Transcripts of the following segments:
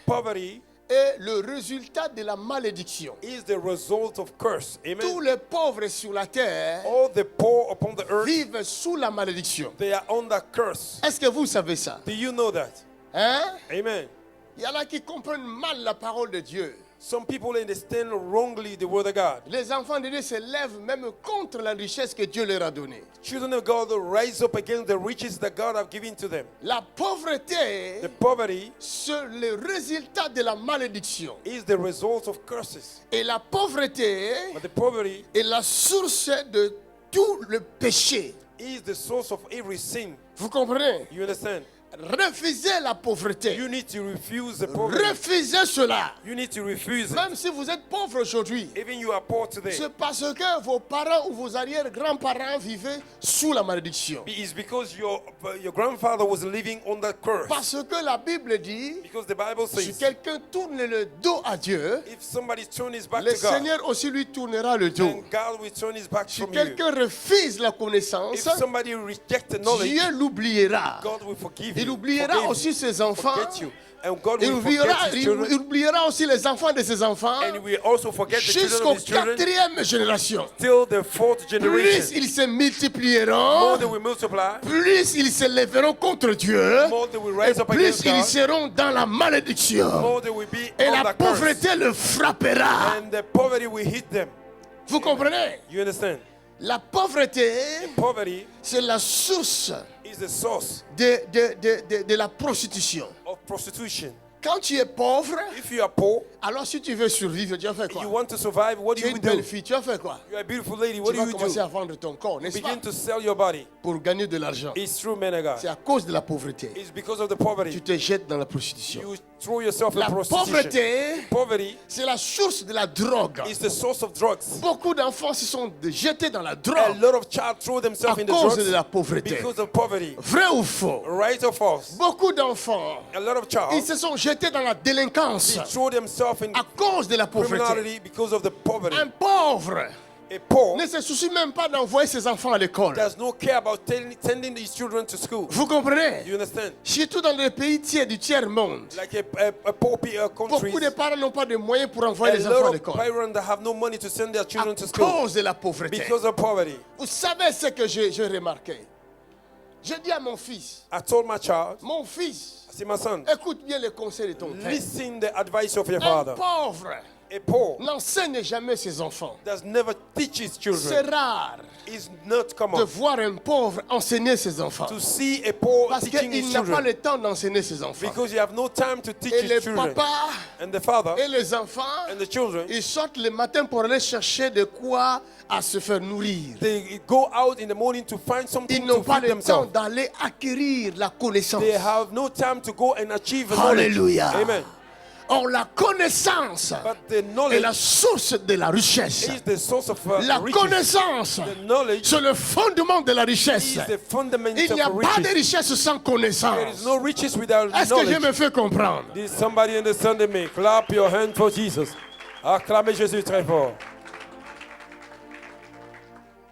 poverty est le résultat de la malédiction. is the result of curse. Amen. Tous les pauvres sur la terre All the poor upon the earth, vivent sous la malédiction. they are under curse. Est-ce que vous savez ça? Do you know that? Hein? Amen. Il y en a qui comprennent mal la parole de Dieu. Some people understand wrongly the word of God. Les enfants de Dieu se lèvent même contre la richesse que Dieu leur a donnée. Children of God rise up against the riches that God have given to them. La pauvreté, The poverty c'est le résultat de la malédiction. is the result of curses. Et la pauvreté But the poverty est la source de tout le péché. is the source of every sin. Vous comprenez? You understand? Refusez la pauvreté. You need to refuse the poverty. Refusez cela. You need to refuse it. Même si vous êtes pauvre aujourd'hui, Even you are poor today. c'est parce que vos parents ou vos arrière-grands-parents vivaient sous la malédiction. It's because your grandfather was living under curse. Parce que la Bible dit, Because the Bible si says, quelqu'un tourne le dos à Dieu, if somebody turns his back le to God, Seigneur aussi lui tournera le dos. then God will turn his back Si from you. quelqu'un refuse la If connaissance, somebody rejects the knowledge, Dieu l'oubliera. God will forgive Il you. oubliera Forgive aussi you, ses enfants. forget you. And God Il will forget his il children. oubliera aussi les enfants de ses enfants And he will also forget the children jusqu'aux of his children quatrième génération. till the fourth Plus generation. ils se More multiplieront, they will multiply, plus ils se lèveront contre Dieu, more they will et rise up plus against ils God, seront dans la malédiction. more they will be Et la under curse. pauvreté le frappera. And the poverty will hit them. Vous comprenez? You understand? La pauvreté, Poverty c'est la source is the source de la prostitution. of prostitution. Quand tu es pauvre, If you are poor, alors si tu veux survivre, tu vas faire quoi? you want to survive, what do Tu es you une belle do? fille, tu vas faire quoi? You're a beautiful lady, Tu what do vas you commencer do? à vendre ton corps, n'est-ce pas? Begin to sell your body. Pour gagner de l'argent. It's true, man of C'est God. à cause de la pauvreté. It's because of the Tu poverty. te jettes dans la prostitution. You throw yourself in La prostitution. pauvreté, Poverty c'est la source de la drogue. is the source of drugs. Beaucoup d'enfants se sont jetés dans la A drogue lot of child throw à themselves in the cause de drugs la pauvreté. because of poverty. Vrai ou faux? Right or false? Beaucoup d'enfants, A lot of ils child se sont jetés dans la délinquance they throw themselves in à cause de la pauvreté. criminality because of the poverty. Un pauvre A poor ne se soucie même pas d'envoyer ses enfants à l'école. does not care about sending his children to school. Vous comprenez? You understand? Surtout dans les pays tiers du tiers-monde. Like a poor country, Beaucoup de parents n'ont pas de moyens pour envoyer a les enfants à lot of l'école. parents that have no money to send their À children to school cause de la pauvreté. because of poverty. Vous savez ce que j'ai remarqué? Je dis à mon fils, I told my child, mon fils, I said, my son, écoute bien les conseils de ton père. listen the advice of your Un father. pauvre A poor n'enseigne jamais ses enfants. does never teach his C'est children. rare It's not de common voir un pauvre enseigner ses enfants. to see a poor Parce teaching his qu'il n'a pas children le temps d'enseigner ses enfants. because you have no time to teach Et his les children. papas And the father et les enfants, and the children, ils sortent le matin pour aller chercher de quoi à se faire nourrir. they go out in the morning to find Ils something n'ont to pas feed le temps themselves. d'aller acquérir la connaissance. They have no time to go and achieve knowledge. Alléluia. Amen. Or, la connaissance But the est knowledge la source de la richesse. is the source of La riches. connaissance, The knowledge c'est le fondement de la richesse. is the fundament Il n'y a of pas de riches. richesse sans There is connaissance. no riches without Est-ce que je knowledge. me fais comprendre? Did somebody understand me? Clap your hand for Jesus. Acclamez Jésus très fort.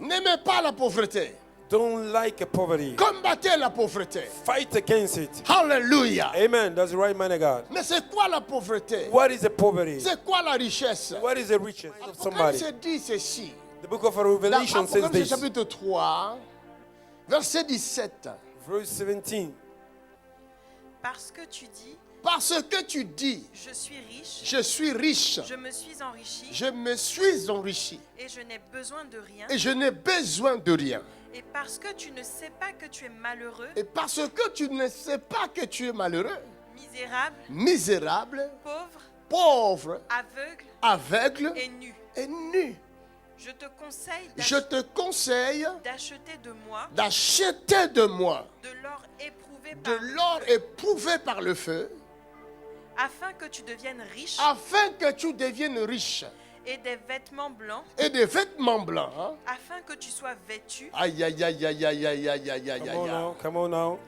N'aimez pas la pauvreté. Don't like poverty. Combattez la pauvreté. Fight against it. Alléluia. Amen. That's the right man of God. Mais c'est quoi la pauvreté? What is the poverty? C'est quoi la richesse? What is the riches of somebody? L'Apocalypse dit ceci. The book of Dans Revelation says Apocalypse this. chapitre 3, verset 17. Verse 17. Parce que tu dis, Parce que tu dis, je suis riche, je suis riche, je me suis enrichi je me suis enrichi et je n'ai besoin de rien. et je n'ai besoin de rien. Et parce que tu ne sais pas que tu es malheureux, Et parce que tu ne sais pas que tu es malheureux, misérable, misérable, pauvre, pauvre, aveugle aveugle et nu. et nu, Je te conseille je te conseille d'acheter de moi d'acheter de moi de l'or éprouvé de par le l'or feu, éprouvé par le feu, afin que tu deviennes riche, afin que tu deviennes riche, et des vêtements blancs, et des vêtements blancs. Hein? afin que tu sois vêtu, Aïe, aïe, aïe, aïe, aïe, aïe, aïe, aïe, aïe, Come on aïe. now. Come on now.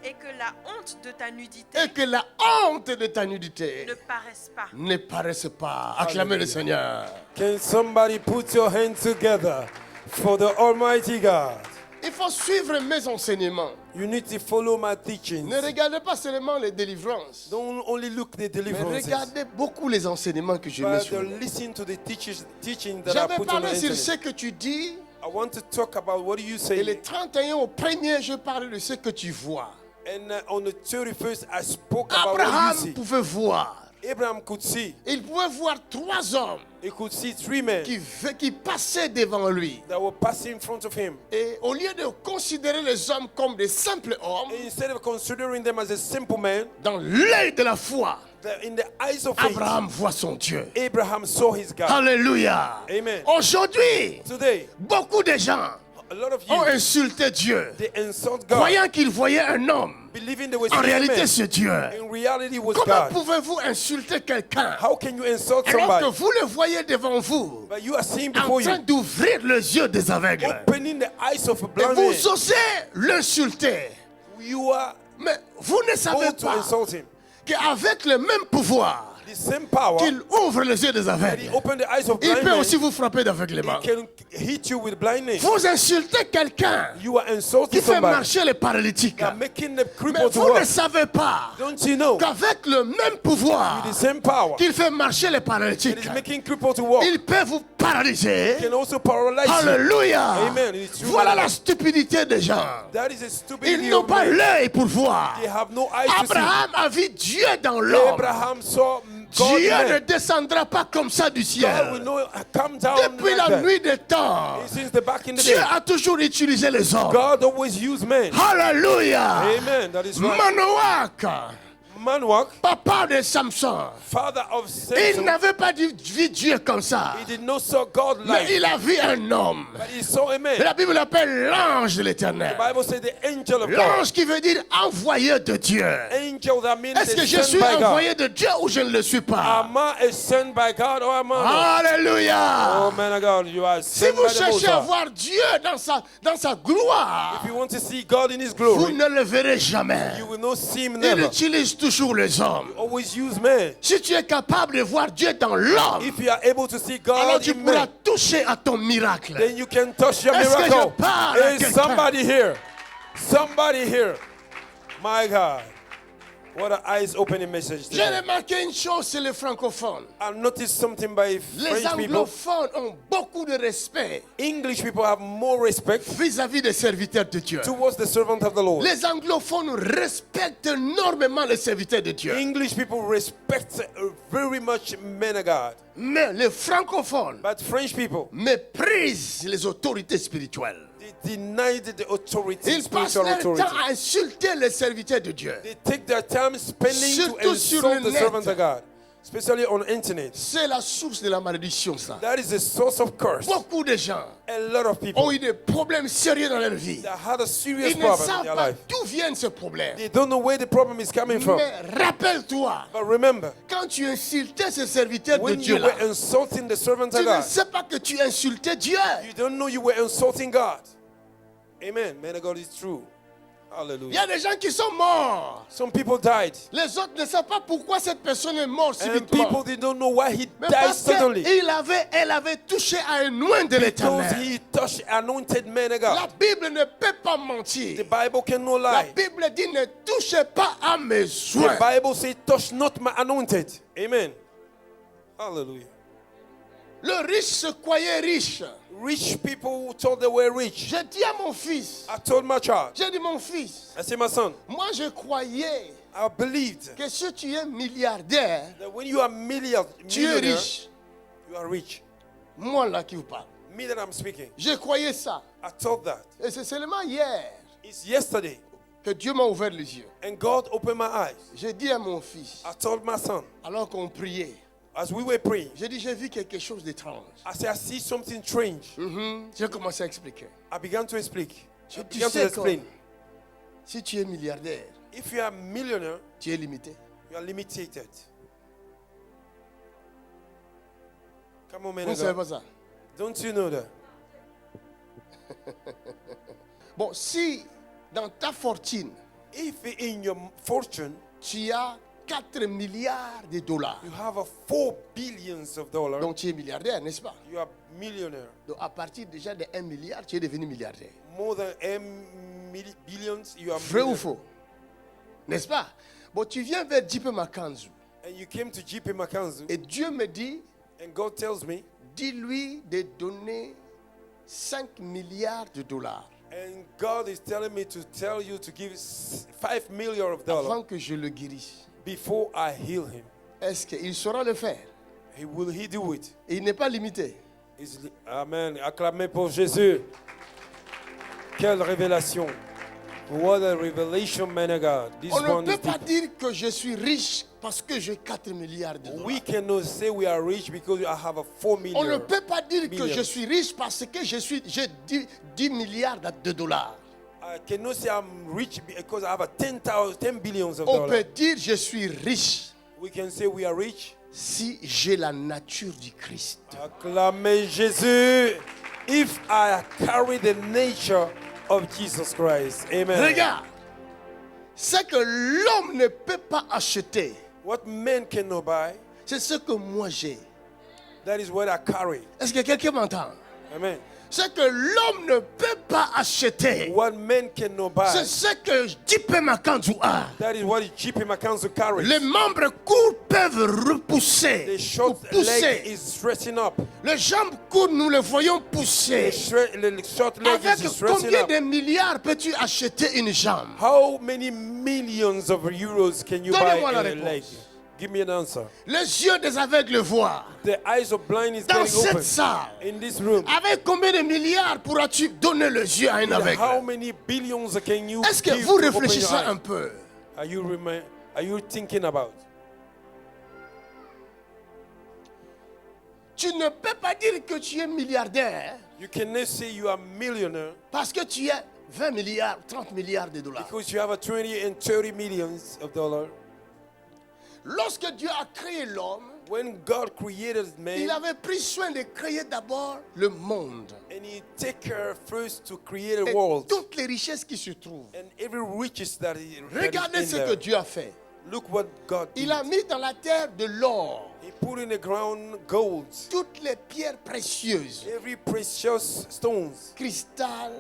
et que la honte de ta nudité Et que la honte de ta nudité ne paraisse pas. ne paraisse pas. Acclamez le Seigneur. Can somebody put your hands together for the Almighty God? Il faut faut suivre mes enseignements. You need to follow my teachings. Ne regardez pas seulement les délivrances, Don't only look the mais deliverances, regardez beaucoup les enseignements que je mets but sur le net. listen to the teaching that I J'avais put on the parlé sur internet. ce que tu dis, I want to talk about what do you et le say. 31 au 1er, je parlais de ce que tu vois. And on the 31st, I spoke about what Abraham you see. pouvait voir. Abraham could see. Il pouvait voir 3 hommes He could see 3 men qui passaient devant lui. that were passing in front of him. Et au lieu de considérer les hommes comme des simples hommes, And instead of considering them as a simple man, dans l'œil de la foi, in the eyes of faith, Abraham voit son Dieu. Abraham saw his God. Alléluia. Amen. Aujourd'hui, Today, beaucoup de gens a lot of ont you, insulté Dieu, they insult God, croyant qu'ils voyaient un homme. believing they were En seeing a réalité, man. c'est Dieu. In reality, it was Comment God. pouvez-vous insulter quelqu'un How can you insult alors que somebody, vous le voyez devant vous, but you are seeing en before train you, d'ouvrir les yeux des aveugles? opening the eyes of a Et blind man? vous osez l'insulter. You are Mais vous ne savez bold to pas insult him. qu'avec le même pouvoir The same power qu'il ouvre les yeux des that aveugles, he opened the eyes of il blind peut men, aussi vous frapper d'aveuglement. he can hit you with blindness. Vous insultez quelqu'un You are insulting qui fait somebody. marcher les paralytiques. You are making the Mais cripple to vous ne walk. savez pas Don't you know? qu'avec le même pouvoir The same power qu'il fait marcher les that paralytiques, is making cripple to walk il peut vous paralyser. can also paralyze you. Alléluia. Amen. It's true. Voilà la stupidité des gens. That is a stupidity Ils n'ont of pas men. l'œil pour voir. They have no eyes to see. Abraham a vu Dieu dans l'homme. Abraham saw God. Dieu in ne man. descendra pas comme ça du God ciel. will not come down Depuis like la that. nuit des temps, Since the back in the Dieu day, a toujours utilisé les hommes. God always used men. Alléluia. Amen. That is right. Manoach, Manoach, papa de Samson, father of il Samson, n'avait pas vu Dieu comme ça. he did not saw God Mais like, il a vu un homme. but he saw a man. Et la Bible l'appelle l'ange de l'éternel. The Bible says the angel of God. L'ange qui veut dire envoyé de Dieu. Angel, that means Est-ce que the je sent suis by God. envoyé de Dieu ou je ne le suis pas? Am I a sent by God or am I not? Alléluia. Oh man of God, you are Si sent vous by the Most cherchez à High. voir Dieu dans sa gloire, If you want to see God in His vous glory, ne le verrez jamais. you will not see Him Il never. utilise toujours les hommes. Always use men. Si tu es capable de voir Dieu dans l'homme, If you are able to see alors God tu in pourras man, toucher à ton miracle. then you can touch your Est-ce que miracle. je parle à Is quelqu'un? somebody here? Somebody here. My God. What an eyes-opening message J'ai today. remarqué une chose chez les francophones. I noticed something by Les French people. anglophones ont beaucoup de respect English people have more respect vis-à-vis des serviteurs de Dieu. towards the servant of the Lord. Les anglophones respectent énormément les serviteurs de Dieu. English people respect very much men of God. Mais les francophones But French people, méprisent les autorités spirituelles. they denied the authority, Ils passent spiritual leur authority. temps à insulter les serviteurs de Dieu. They take their time spending to Surtout sur insult le the net. servant of God, especially on internet. C'est la source de la malédiction, ça. That is the source of curse. Beaucoup de gens A lot of people ont eu des problèmes sérieux dans leur vie. that had a serious Ils ne problem in savent their pas life. d'où viennent ces problèmes. They don't know where the problem is coming from. Mais rappelle-toi, But remember, quand tu insultais ces serviteurs de when Dieu you là, were insulting the servant tu of ne God, sais pas que tu insultais Dieu. you don't know you were insulting God. Amen. Man of God is true. Il y Hallelujah. a des gens qui sont morts. Some people died. Les autres ne savent pas pourquoi cette personne est morte And subitement. people, they don't know why he Mais died parce suddenly. elle avait touché à un oint de Because l'éternel. he touched anointed man of La God. Bible ne peut pas The mentir. Bible cannot La lie. Bible dit ne touchez pas à mes The oints. Bible says, touch not my anointed. Amen. Hallelujah. Le riche se croyait riche. Rich people thought they were rich. J'ai dit à mon fils, I told my child, j'ai dit mon fils, I said, my son, moi je croyais I believed que si tu es milliardaire, that when you are tu es millionaire, riche. you are rich. Moi là qui vous parle. Me that I'm speaking, Je croyais ça. I thought that. Et c'est seulement hier It's yesterday, que Dieu m'a ouvert les yeux. and God opened my eyes. J'ai dit à mon fils, I told my son, alors qu'on priait, as we were praying, j'ai dit j'ai vu quelque chose d'étrange. I said, I see something strange. J'ai commencé à expliquer. I began to speak. I Tu began to sais quoi? explain. Si tu es milliardaire, If you are a millionaire, tu es limité. you are limited. Come on, man. Vous ne of savez God. pas ça? Don't you know that? Bon, si dans ta fortune, If in your fortune tu as 4 milliards de dollars. You have a 4 billions of dollars. Donc tu es milliardaire, n'est-ce pas? You are millionaire. Donc à partir déjà de 1 milliard, tu es devenu milliardaire. More than 1 billions, you are Vrai ou millionaire. faux? N'est-ce pas? Bon, tu viens vers JP Makanzu. And you came to JP Makanzu, Et Dieu me dit, and God tells me, dis-lui de donner 5 milliards de dollars and God is telling me to tell you to give 5 million of dollars avant que je le guérisse. before I heal him. Est-ce qu'il saura le faire? Will he do it? Et il n'est pas limité. Amen. Acclamez pour Jésus. Quelle révélation. What a revelation, man of God. This On ne one peut is pas deep. dire que je suis riche parce que j'ai 4 milliards de dollars. We cannot say we are rich because I have a 4 million. On ne peut pas dire que Millions. je suis riche parce que j'ai 10 milliards de dollars. I cannot say I'm rich because I have a 10 billions of On peut dollars. dire je suis riche We can say we are rich. si j'ai la nature du Christ. Acclamez Jésus. If I carry the nature of Jesus Christ. Amen. Regarde, ce que l'homme ne peut pas acheter, What men cannot buy, c'est ce que moi j'ai. that is what I carry. Est-ce que quelqu'un m'entend? Amen. Ce que l'homme ne peut pas acheter, What men cannot buy, c'est ce que JP Makanzu a. that is what JP Makanzu carries. Les membres courts peuvent repousser, The ou short leg pousser. is stretching up. Les jambes courtes, nous les voyons pousser. The short leg Avec is stretching combien up. de milliards peux-tu acheter une jambe? How many millions of euros can you buy Donnez-moi la a réponse. leg? Give me an answer. Les yeux des aveugles voient. The eyes of blind is Dans getting cette open. salle, In this room, avec combien de milliards pourras-tu donner les yeux à un aveugle? how many billions can you Est-ce que give vous to open réfléchissez your eyes? un peu? Are you thinking about? Tu ne peux pas dire que tu es milliardaire You cannot say you are a millionaire parce que tu as 20 milliards, 30 milliards de dollars. because you have a 20 and 30 millions of dollars. Lorsque Dieu a créé l'homme, When God created il man, avait pris soin de créer d'abord le monde. and He take care first to create Et a world toutes les richesses qui se trouvent. and every riches that is Regardez ce in que there. Dieu a fait. Look what God did. Il a mis dans la terre de l'or, He put in the ground gold, toutes les pierres précieuses, every precious stones, cristal,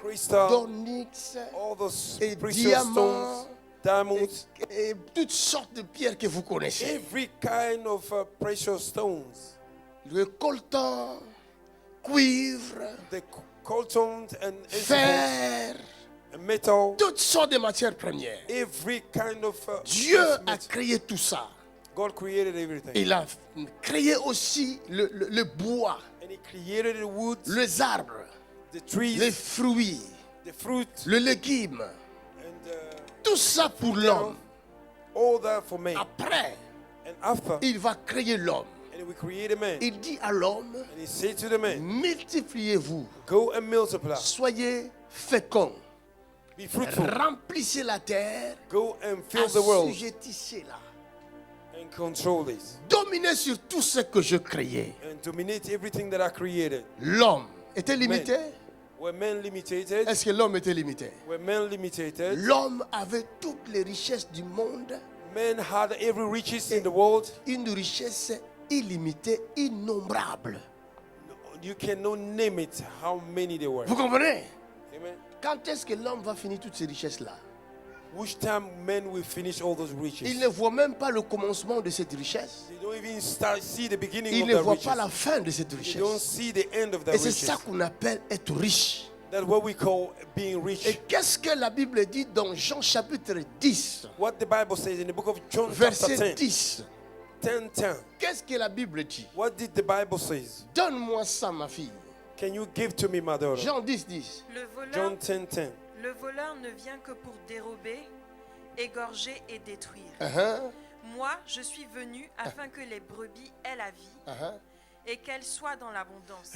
crystal, d'onyx, all those et precious diamants, stones, diamonds, et toutes sortes de pierres que vous connaissez. every kind of precious stones, Le coltan, cuivre, the coltan and fer, metal, toutes sortes de matières premières. every kind of Dieu a metal. créé tout ça. God created everything. Il a créé aussi le bois, And He created the wood, les arbres, the trees, les fruits, the fruit, le légume. and Tout ça pour l'homme. all that for man. Après, And after, il va créer l'homme. and we created man. Il dit à l'homme, And He said to the man, multipliez-vous, go and multiply, soyez féconds, be fruitful, remplissez la terre, go and fill the world assujettissez-la, and control this dominez sur tout ce que je créais. and dominate everything that I created. L'homme était limité? Were men limited? Est-ce que l'homme était limité? Were men limited? L'homme avait toutes les richesses du monde, Men had every riches in the world. une richesse illimitée, innombrable. You cannot name it how many there were. Vous comprenez? Amen. Quand est-ce que l'homme va finir toutes ces richesses-là? Which time men will finish all those riches? Il ne voit même pas le commencement de cette richesse. They don't even see the beginning Il of ne that voit riches. pas la fin de cette They don't richesse. see the end of that Et c'est riches. ça qu'on appelle être riche. That's what we call being rich. Et qu'est-ce que la Bible dit dans Jean chapitre 10, What the Bible says in the book of John verset chapter 10, 10? 10:10. Qu'est-ce que la Bible dit? What did the Bible says? Donne-moi ça, ma fille. Can you give to me, my daughter? Jean 10, 10. John 10:10. Le voleur ne vient que pour dérober, égorger et détruire. Uh-huh, Moi, je suis venu afin que les brebis aient la vie uh-huh. et qu'elles soient dans l'abondance.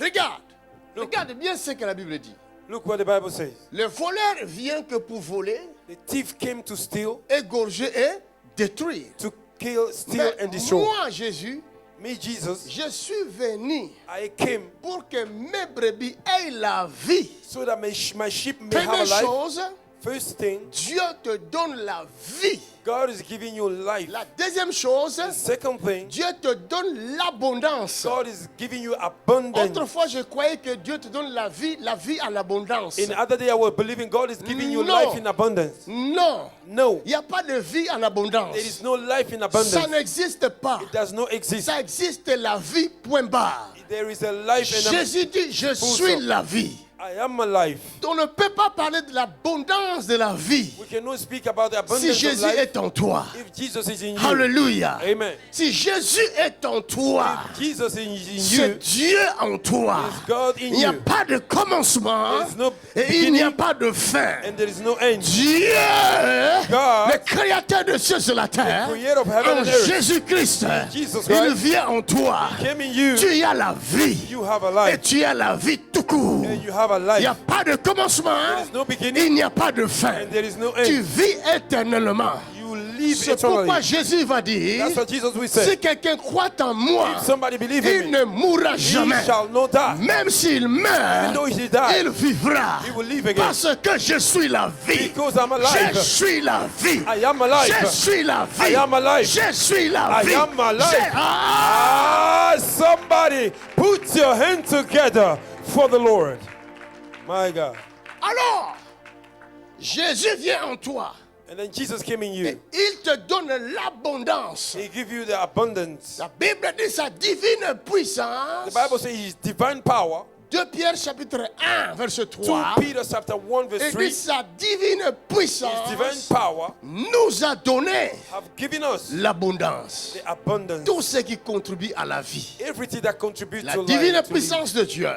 Regarde bien ce que la Bible dit. Look what the Bible says. Le voleur vient que pour voler, The thief came to steal, égorger et détruire. to kill, steal, Mais and destroy. moi, Jésus, Me, Jesus, je suis venu I came pour que mes brebis aient la vie. so that my sheep may have a Première life. chose, First thing, Dieu te donne la vie. God is giving you life. La deuxième chose, The second thing, Dieu te donne l'abondance. God is giving you abundance. Autrefois, je croyais que Dieu te donne la vie en abondance. In the other day, I was believing God is giving you No. life in abundance. Non, No, il n'y a pas de vie en abondance. there is no life in Ça abundance. n'existe pas. It does not exist. Ça existe la vie, point barre. There is a life in Jésus dit, je suis la vie. I am alive. On ne peut pas parler de l'abondance de la vie We cannot speak about the si abundance of Jésus life est en toi. if Jesus is in you. Alléluia. Amen. Si Jésus est en toi, If Jesus is in c'est you, Dieu en toi. is God in Il n'y a you. pas de commencement There is no et il n'y a beginning pas de fin. and there is no end. Dieu, God, le créateur de cieux et la terre, creator of heaven en and earth, Jésus-Christ, Jesus il Christ, vient en toi. came in you. Tu as la vie You have a et life. tu as la vie tout court. And you have a Il n'y a life. pas de commencement, There is no il beginning n'y a pas de fin. and there is no Tu end. vis éternellement. You live C'est pourquoi eternally. Jésus va dire, That's what Jesus will si say. quelqu'un croit en moi, If somebody believes in il me, ne mourra he jamais. shall not die. Même s'il meurt, Even though he died, il vivra. he will live again. Parce que je suis la vie. Because I'm Je alive. suis la vie. I am alive. Je suis la vie. I am alive. Je suis la I vie. am alive. Je- Ah! Somebody put your hand together for the Lord. My God. Alors, Jésus vient en toi. And then Jesus came in you. Il te donne l'abondance. He give you the abundance. La Bible dit sa divine puissance. The Bible says his divine power. 2 Pierre chapitre 1 verset 2 3. Peter chapter 1 verse Et 3. dit sa divine puissance His divine power nous a donné have given us l'abondance. the abundance. Tout ce qui contribue à la vie. Everything that contributes La to divine life. To live. puissance de Dieu.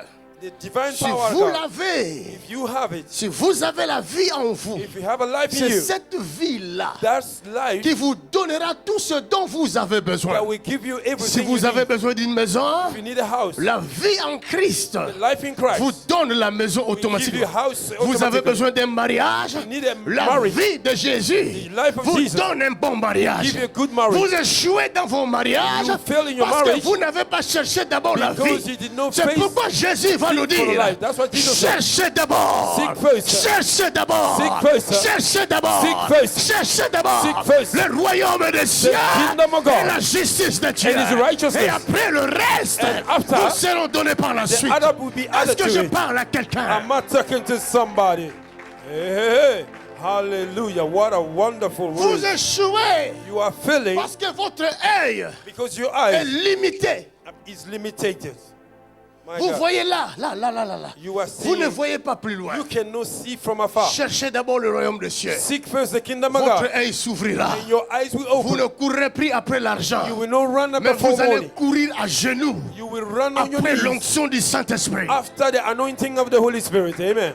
The divine Si power of vous God. l'avez, If you have it, si vous avez la vie en vous, if you have a life in c'est you, cette vie-là that's life qui vous donnera tout ce dont vous avez besoin. that will give you Si everything vous you avez need. besoin d'une maison, If you need a house, la vie en Christ the life in Christ vous donne la maison will give you automatiquement. a house Vous avez automatically. besoin d'un mariage, You need a la marriage. vie de Jésus The life of vous Jesus donne un bon mariage. give you a good marriage. Vous échouez dans vos mariages You fail in your parce que marriage vous n'avez pas cherché d'abord la because vie. you did not C'est face pourquoi Jésus va nous for the dire, life. That's what Jesus said. cherchez d'abord, Seek first. cherchez d'abord, Seek first. cherchez d'abord, Seek first. cherchez d'abord Seek first. le royaume des cieux kingdom of God. et la justice de Dieu. And his righteousness. Et après le reste, And after, vous seront donnés par la the suite. other will be Est-ce added que to je it. parle à quelqu'un? I'm not talking to somebody. Hey, hey, hey. Hallelujah. What a wonderful Vous word. échouez You are feeling parce que votre œil because your est eyes limité. is limited. My Vous God. voyez là. You are Vous ne seeing. voyez pas plus loin. You cannot see from afar. Cherchez d'abord le royaume des cieux. Seek first the kingdom of Votre God. œil s'ouvrira. And your eyes will Vous open. ne courrez plus après l'argent, You will not run up mais before vous allez money. courir à genoux You will run on your après knees l'onction du Saint-Esprit. after the anointing of the Holy Spirit. Amen.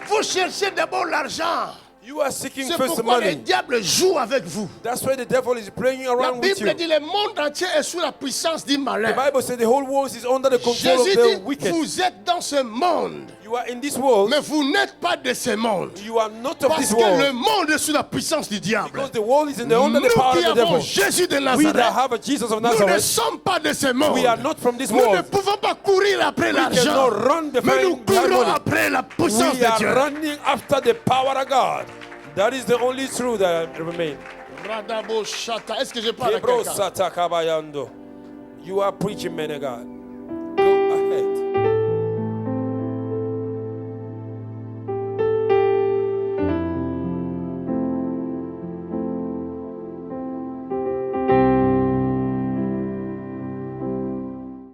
Vous cherchez d'abord l'argent. You are seeking C'est first the pourquoi le money. diable joue avec vous. That's why the devil is playing La around with Bible you. dit le monde entier est sous la puissance du malin. The Bible says the whole world is under the control of Jésus the dit, wicked. vous êtes dans ce monde, You are in this world. mais vous n'êtes pas de ce monde. You are not of Parce this que le world. monde est sous la puissance du diable. Because the world is under Nous the power qui of the avons devil. Jésus de We that Nazareth, have a Jesus of nous ne Nazareth, sommes pas de ce monde. we are not from this Nous ne world. pouvons pas courir après cannot l'argent, run behind mais nous courons money. après la puissance We de are Dieu. running after the power of God. That is the only truth that remains. Radabo Shata. Est-ce que je parle à Hebrew quelqu'un? Satakabayando. You are preaching, man of God.